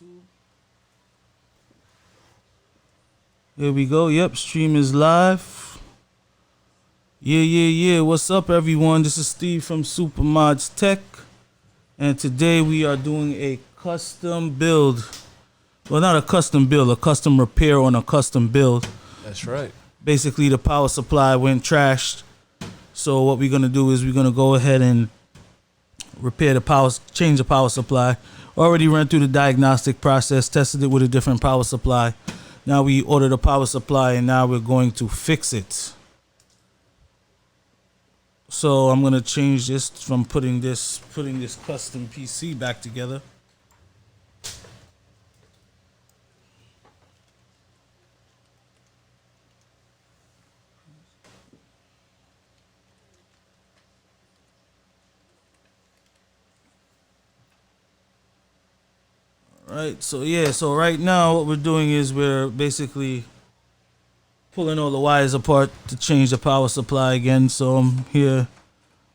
YouTube. Here we go. Yep, stream is live. Yeah. What's up, everyone? This is Steve from Supamodz Tech, and today we are doing a custom build. Well, not a custom build, a custom repair on a custom build. That's right. Basically, the power supply went trashed. So what we're gonna do is we're gonna go ahead and repair the power, change the power supply. Already ran through the diagnostic process, tested it with a different power supply. Now we ordered a power supply, and now we're going to fix it. So I'm gonna change this from putting this custom PC back together. Right, so right now what we're doing is we're basically pulling all the wires apart to change the power supply again. So I'm here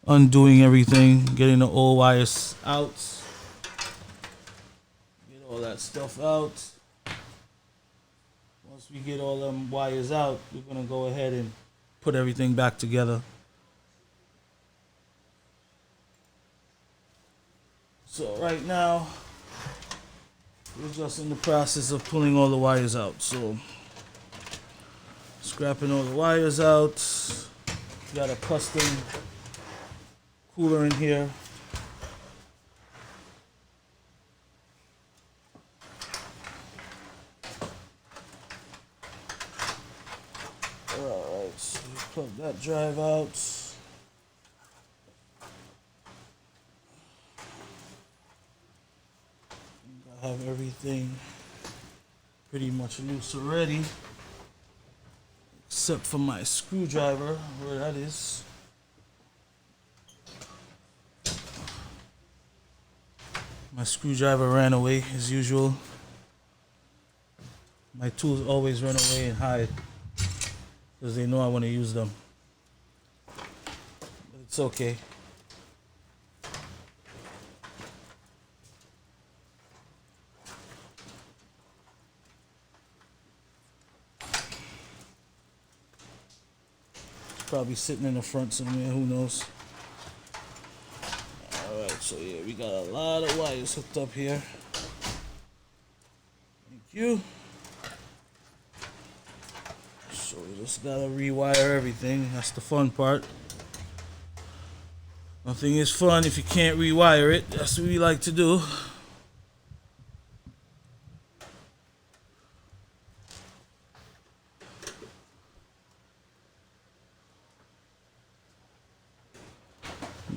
undoing everything, getting the old wires out, get all that stuff out. Once we get all them wires out, we're gonna go ahead and put everything back together. So right now we're just in the process of pulling all the wires out. So, scrapping all the wires out. Got a custom cooler in here. Alright, so you plug that drive out. I have everything pretty much loose already, except for my screwdriver, where that is. My screwdriver ran away as usual. My tools always run away and hide because they know I want to use them. But it's okay. Probably sitting in the front somewhere, who knows. Alright, so yeah, we got a lot of wires hooked up here. Thank you. So we just gotta rewire everything. That's the fun part. Nothing is fun if you can't rewire it. That's what we like to do.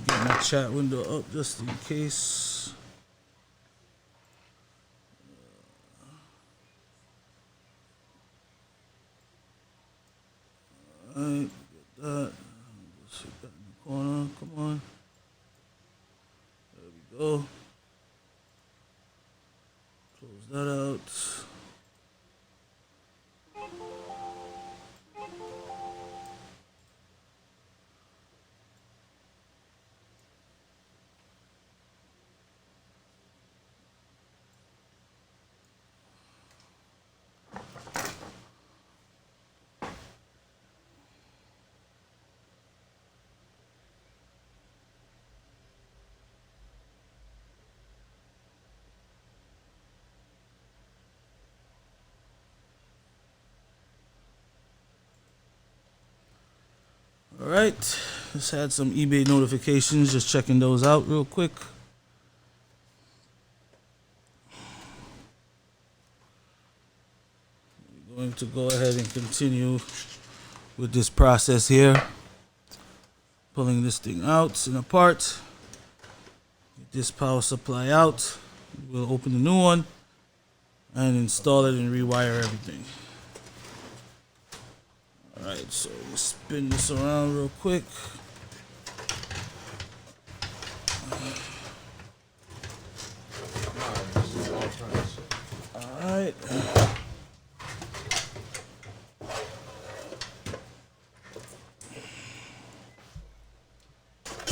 Get my chat window up just in case. Alright, get that. Just hit that in the corner. Come on. There we go. Close that out. Alright, just had some eBay notifications, just checking those out real quick. We're going to go ahead and continue with this process here. Pulling this thing out and apart. Get this power supply out. We'll open the new one and install it and rewire everything. Alright, so let's spin this around real quick. Alright.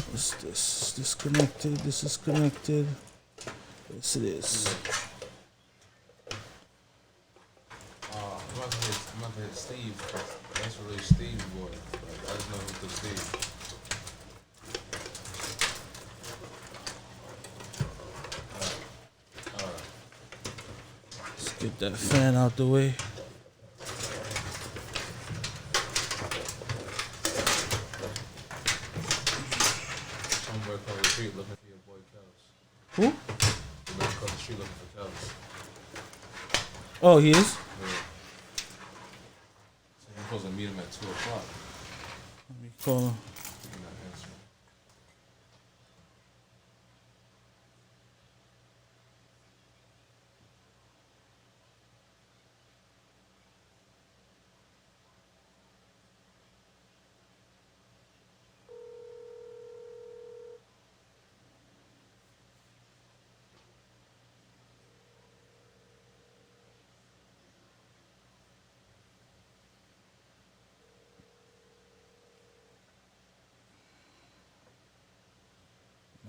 What's this? Disconnected. This is connected. Yes, it is. I'm not gonna hit Steve. That's really Steve's boy. Like, I just know who's the Steve. Let's get that fan out the way. Somewhere across the street looking for your boy Kels. Who? Somewhere across the street looking for Kels. Oh, he is? Yeah. So you're supposed to meet him at 2 o'clock. Let me call him. You're not answering.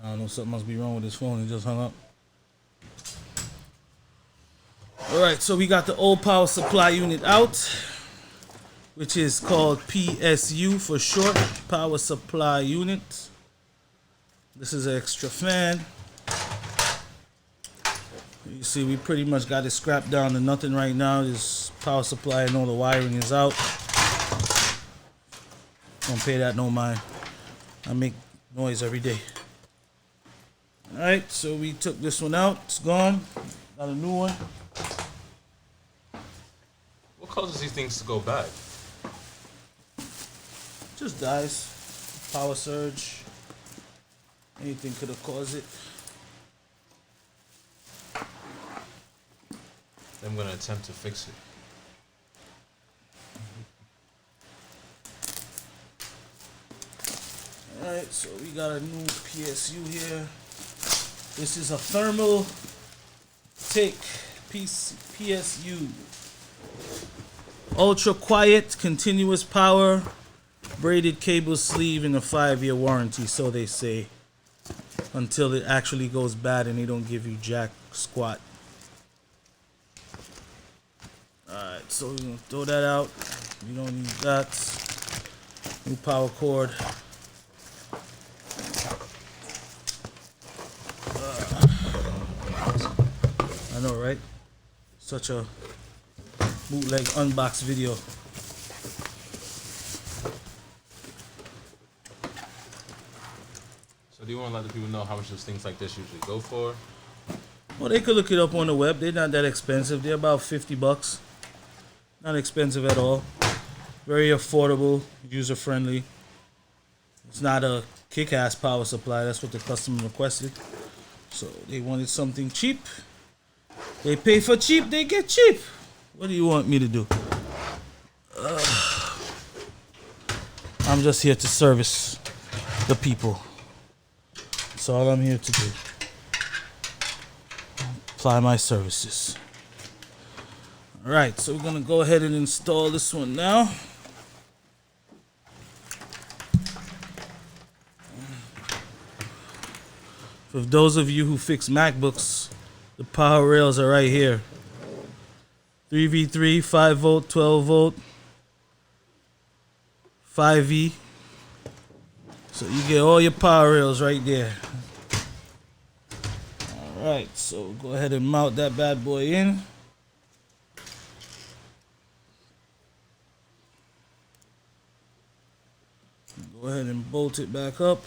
I don't know, something must be wrong with his phone. He just hung up. Alright, so we got the old power supply unit out, which is called PSU for short, power supply unit. This is an extra fan. You see, we pretty much got it scrapped down to nothing right now. This power supply and all the wiring is out. Don't pay that no mind. I make noise every day. Alright, so we took this one out. It's gone. Got a new one. What causes these things to go bad? Just dies. Power surge. Anything could have caused it. I'm gonna attempt to fix it. Alright, so we got a new PSU here. This is a thermal take PSU. Ultra quiet, continuous power, braided cable sleeve, and a 5-year warranty, so they say. Until it actually goes bad and they don't give you jack squat. Alright, so we're gonna throw that out. We don't need that. New power cord. I know, right? Such a bootleg unbox video. So do you want to let the people know how much those things like this usually go for? Well, they could look it up on the web. They're not that expensive. They're about $50. Not expensive at all. Very affordable, user friendly. It's not a kick-ass power supply. That's what the customer requested. So they wanted something cheap. They pay for cheap, they get cheap. What do you want me to do? I'm just here to service the people. That's all I'm here to do. Apply my services. Alright, so we're gonna go ahead and install this one now. For those of you who fix MacBooks, the power rails are right here. 3V3, 5 volt, 12 volt, 5V. So you get all your power rails right there. Alright, so go ahead and mount that bad boy in. Go ahead and bolt it back up.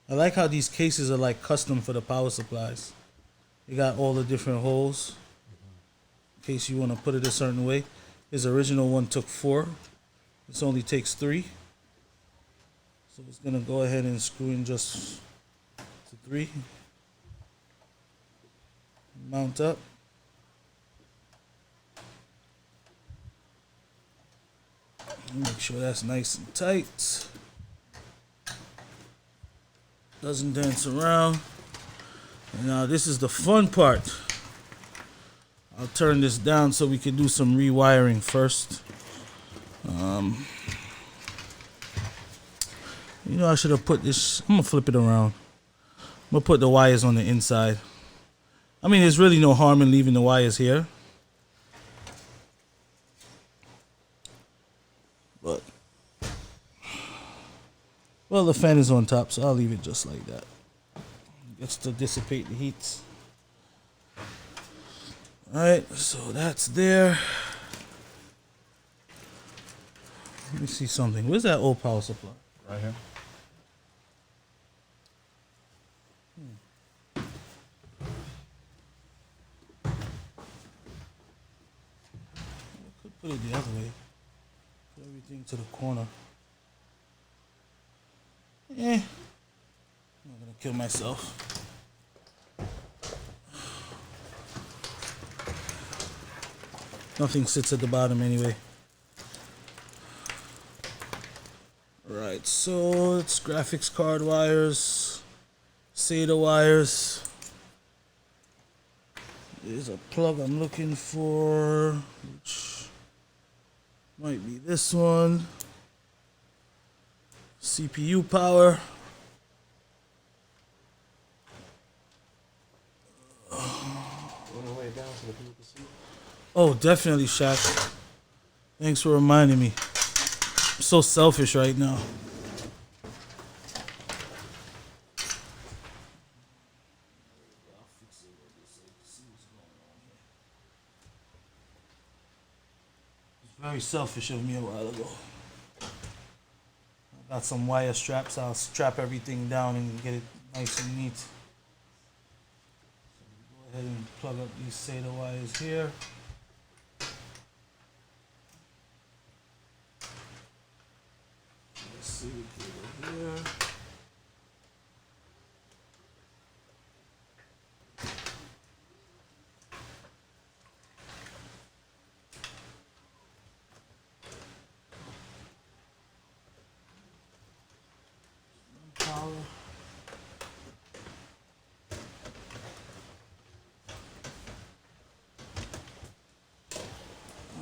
I like how these cases are like custom for the power supplies. You got all the different holes in case you want to put it a certain way. His original one took 4. This only takes 3. So it's gonna go ahead and screw in just to 3. Mount up. Make sure that's nice and tight. Doesn't dance around. And now this is the fun part. I'll turn this down so we can do some rewiring first. You know, I should have put this. I'm gonna flip it around. I'm gonna put the wires on the inside. I mean, there's really no harm in leaving the wires here. But, well, the fan is on top, so I'll leave it just like that. Just to dissipate the heat. Alright, so that's there. Let me see something. Where's that old power supply? Right here. Could put it the other way. Put everything to the corner. I'm not gonna kill myself. Nothing sits at the bottom anyway. Right, so it's graphics card wires, SATA wires. There's a plug I'm looking for, which might be this one. CPU power. Oh, definitely, Shaq. Thanks for reminding me. I'm so selfish right now. It's very selfish of me a while ago. I got some wire straps. I'll strap everything down and get it nice and neat. So go ahead and plug up these SATA wires here. Let's see the cable here. Power.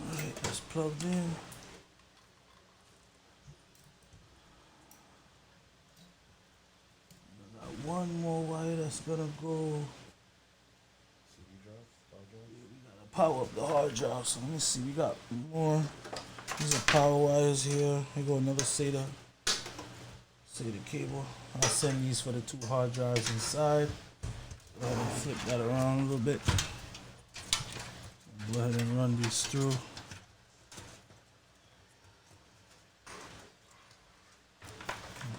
Alright, that's plugged in. I got one more wire that's gonna go. We gotta power up the hard drive. So let me see. We got more. These are power wires here. Here go another SATA cable. I'll send these for the 2 hard drives inside. Go ahead and flip that around a little bit. Go ahead and run these through.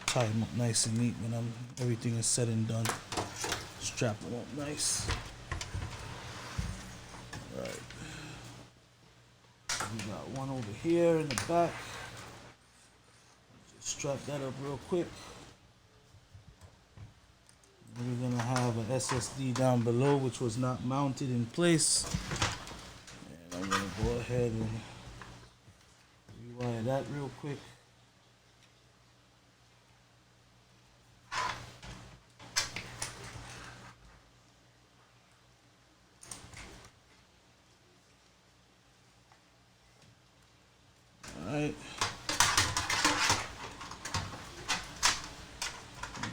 Tie them up nice and neat when everything is said and done. Strap them up nice. Alright. We got one over here in the back. Just strap that up real quick. We're gonna have an SSD down below which was not mounted in place. And I'm gonna go ahead and rewire that real quick. Alright.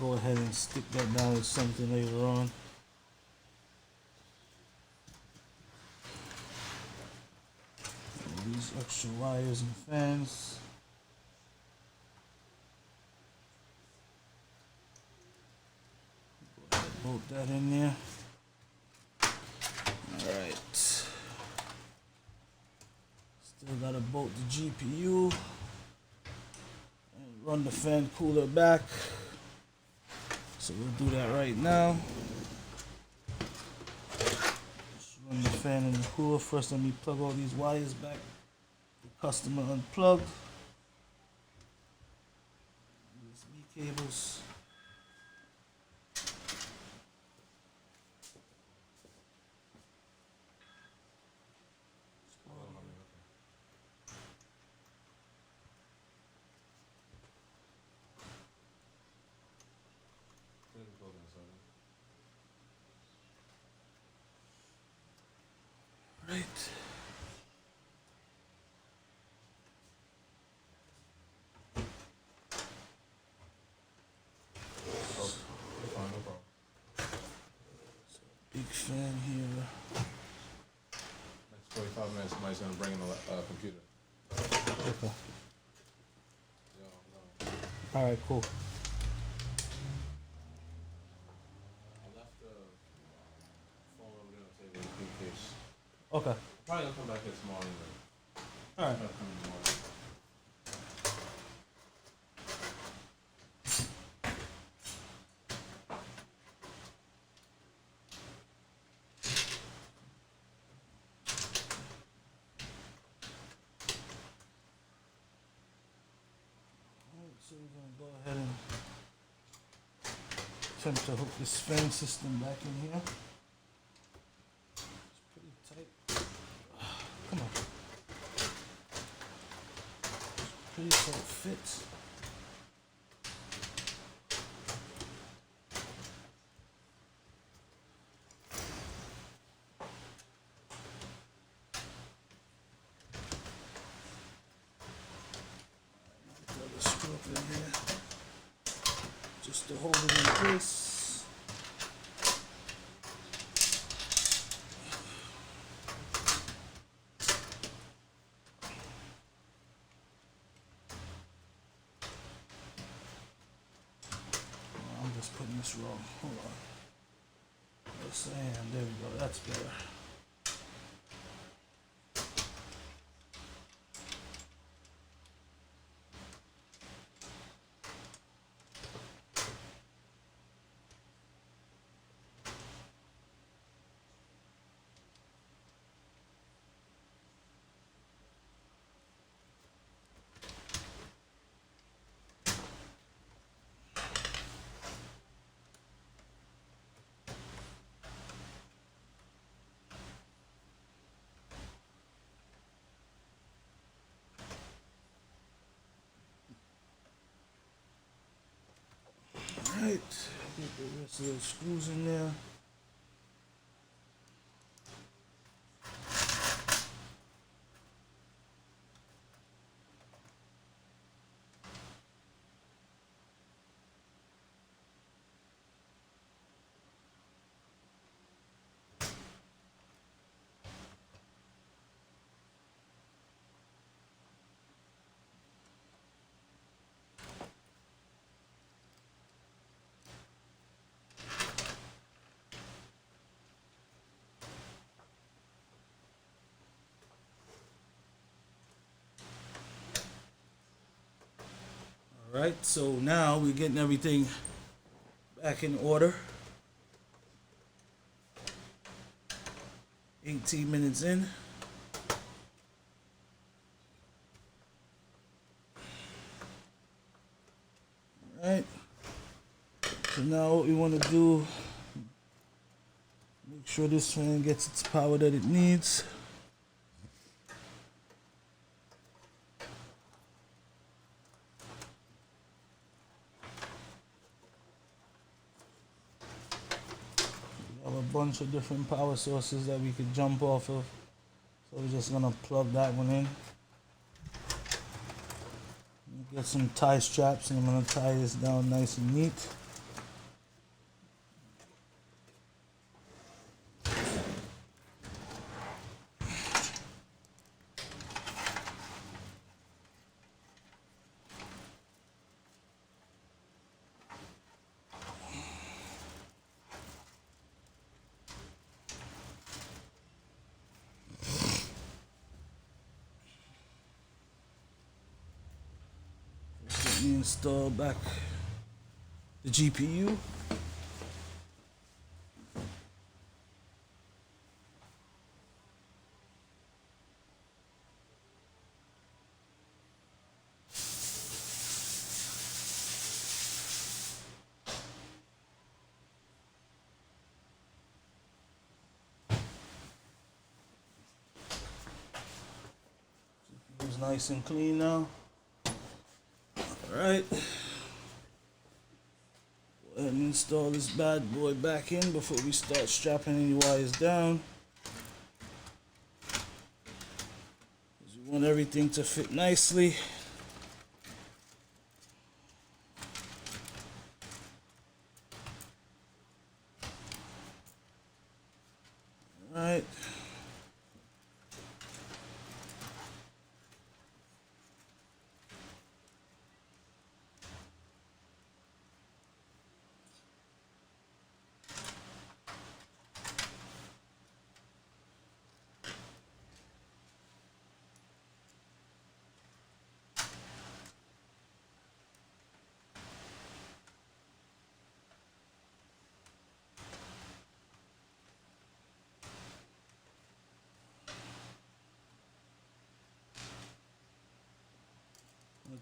Go ahead and stick that down with something later on. And these extra wires and fans. Go ahead and bolt that in there. Alright. Still gotta bolt the GPU. And run the fan cooler back. So we'll do that right now. Just run the fan in the cooler. First, let me plug all these wires back. The customer unplugged. USB cables. Right. big fan here. Next 45 minutes, somebody's gonna bring in a computer. Okay. Yo, no. All right, cool. I left the phone over there on the table in case. Okay. Probably gonna come back here tomorrow anyway. All right. Try to come in tomorrow. So we're gonna go ahead and attempt to hook this fan system back in here. It's pretty tight. Come on. Pretty tight fit. Another screw up in here. Just to hold it in place. Oh, I'm just putting this wrong. Hold on. Yes, I am. There we go. That's better. Alright, get the rest of those screws in there. Alright, so now we're getting everything back in order. 18 minutes in. Alright. So now what we want to do, make sure this fan gets its power that it needs. We have a bunch of different power sources that we could jump off of. So we're just gonna plug that one in. Get some tie straps and I'm gonna tie this down nice and neat. Let me install back the GPU. GPU's nice and clean now. Alright. Go ahead and install this bad boy back in before we start strapping any wires down. 'Cause we want everything to fit nicely. All right.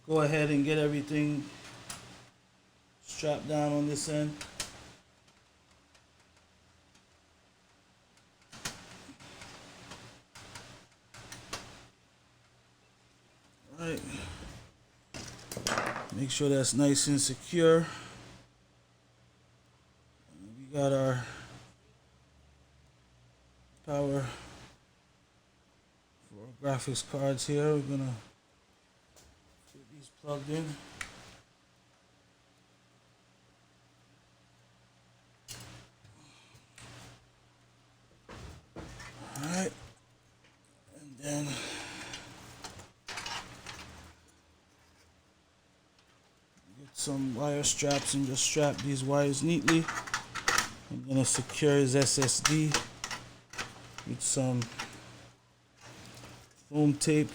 Go ahead and get everything strapped down on this end. All right. Make sure that's nice and secure. We got our power for our graphics cards here. We're gonna get these plugged in. Alright. And then get some wire straps and just strap these wires neatly. I'm gonna secure his SSD with some foam tape.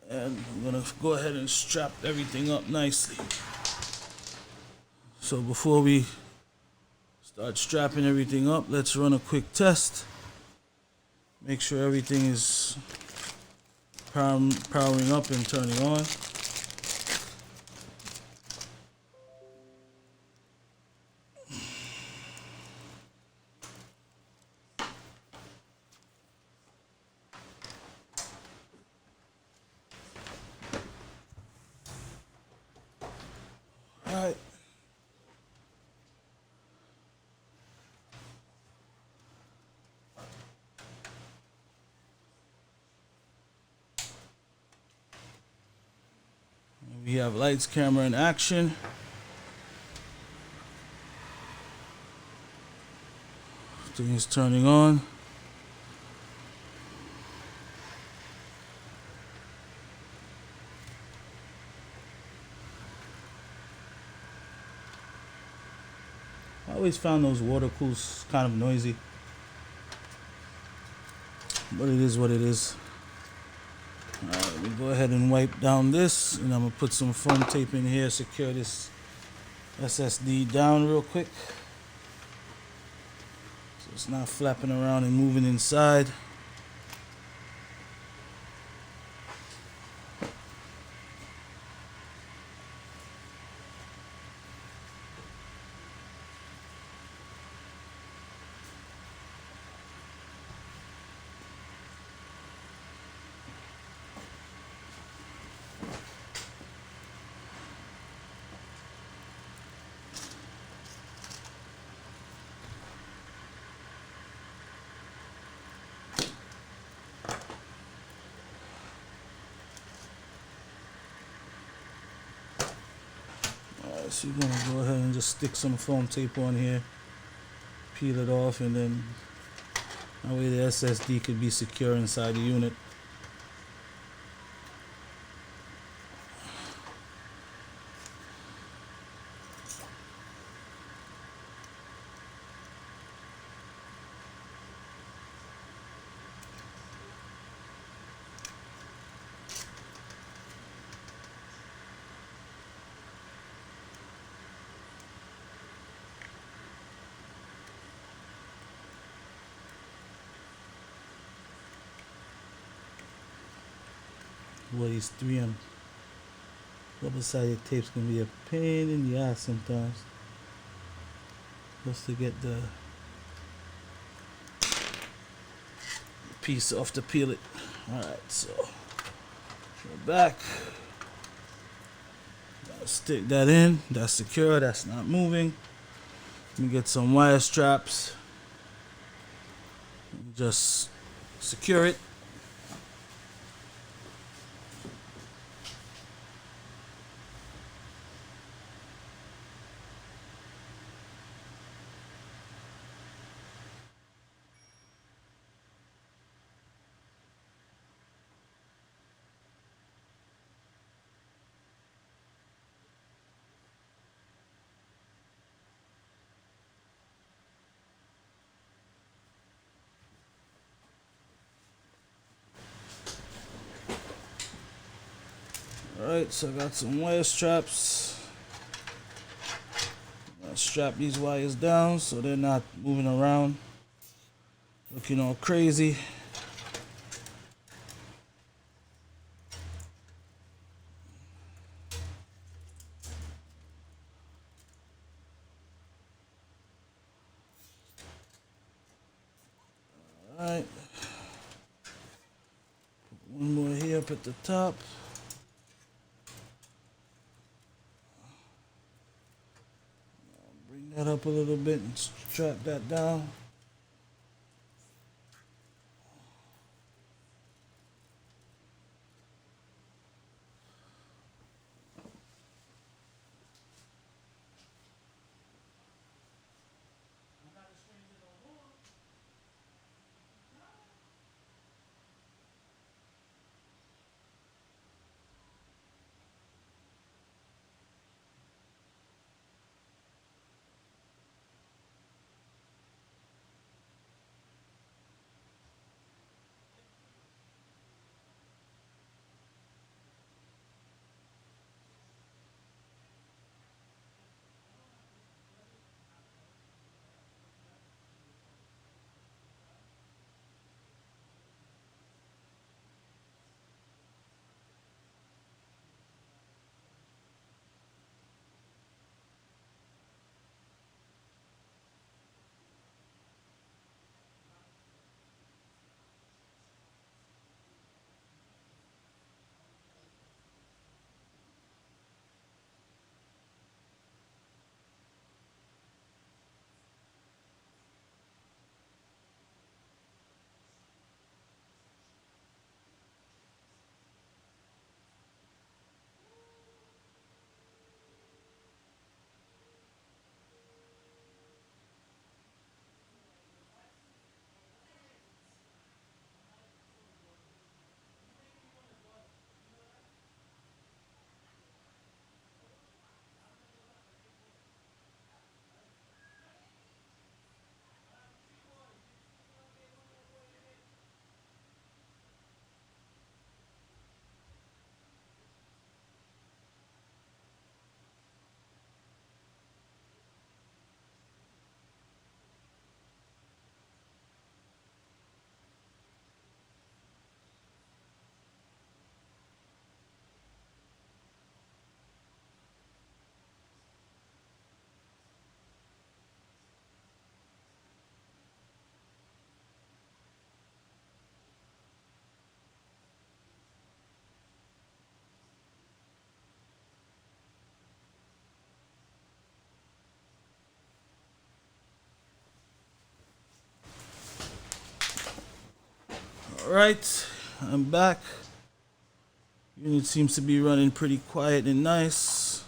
And I'm gonna go ahead and strap everything up nicely. So before we start strapping everything up, let's run a quick test. Make sure everything is powering up and turning on. All right. We have lights, camera, and action. Thing is turning on. I always found those water cools kind of noisy, but it is what it is. Alright, we go ahead and wipe down this, and I'm gonna put some foam tape in here, secure this SSD down real quick so it's not flapping around and moving inside. So you're gonna go ahead and just stick some foam tape on here, peel it off, and then that way the SSD could be secure inside the unit. Well, these 3M double-sided tapes can be a pain in the ass sometimes, just to get the piece off to peel it. Alright, so go back. Gotta stick that in. That's secure. That's not moving. Let me get some wire straps. Just secure it. Alright, so I got some wire straps. I'll strap these wires down so they're not moving around, looking all crazy. Alright. One more here up at the top. Bring that up a little bit and strap that down. Alright, I'm back. Unit seems to be running pretty quiet and nice.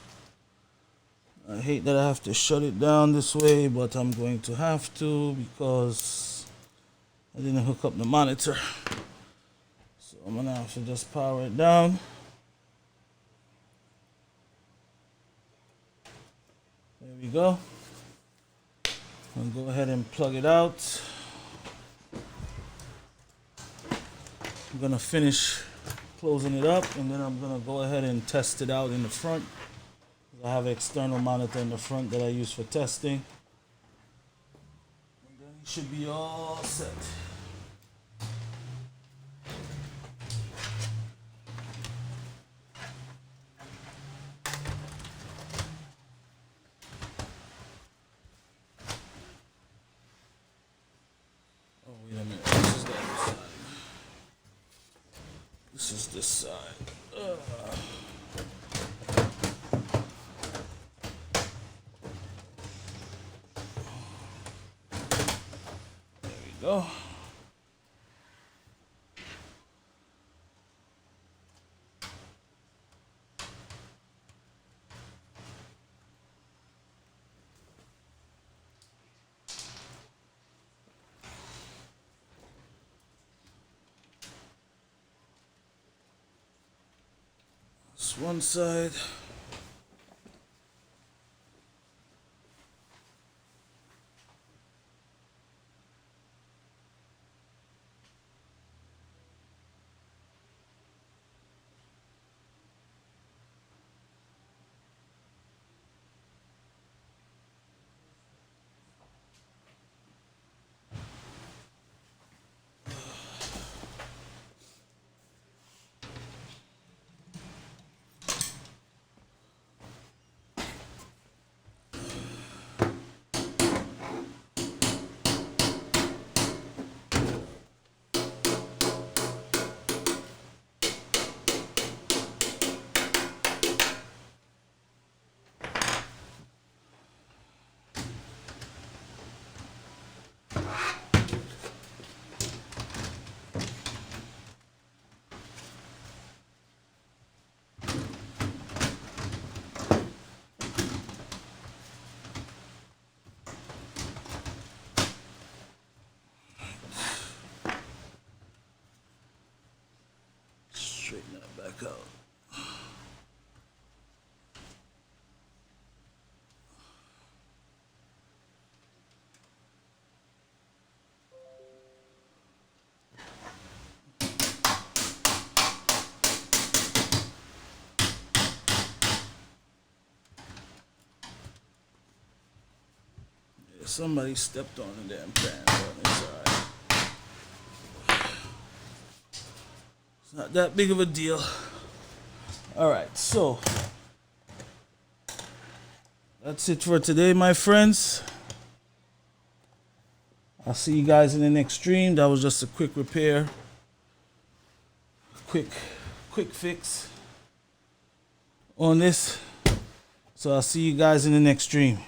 I hate that I have to shut it down this way, but I'm going to have to because I didn't hook up the monitor. So I'm gonna have to just power it down. There we go. I'll go ahead and plug it out. I'm gonna finish closing it up and then I'm gonna go ahead and test it out in the front. I have an external monitor in the front that I use for testing. And then it should be all set. Oh, wait a minute. This is the other side. This is this side. There we go. This one side. back out. Yeah, somebody stepped on the damn fan, but it's alright. It's not that big of a deal. Alright, so that's it for today, my friends. I'll see you guys in the next stream. That was just a quick repair. Quick fix on this. So I'll see you guys in the next stream.